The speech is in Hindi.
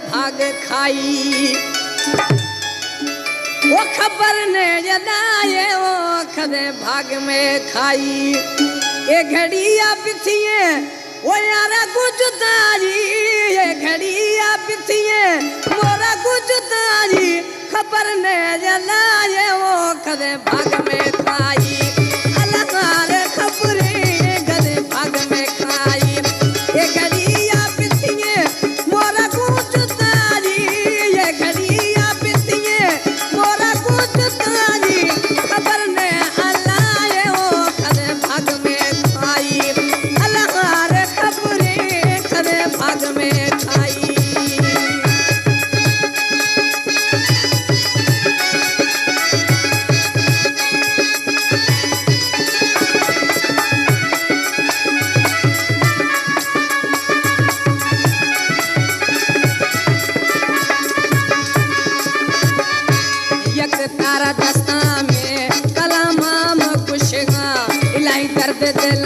भाग खाई वो खबर ने जदाए वो खदे भाग में खाई ये घड़िया पिथिए वो यारा कुछ तारी ये घड़िया पिथिए मोरा कुछ तारी खबर ने जदाए वो खदे भाग में खाई अलगार खबरे गदे भाग में खाई ये घड़िया पिथिए मोरा कुछ तारी ये घड़िया पिथिए मोरा कुछ तारी खबर ने हलाए वो खदे भाग में खाई अलगार खबरे खदे भाग में खाई यक तारा दस्ता में कलामा म कुशगा इलाई दर्द दिल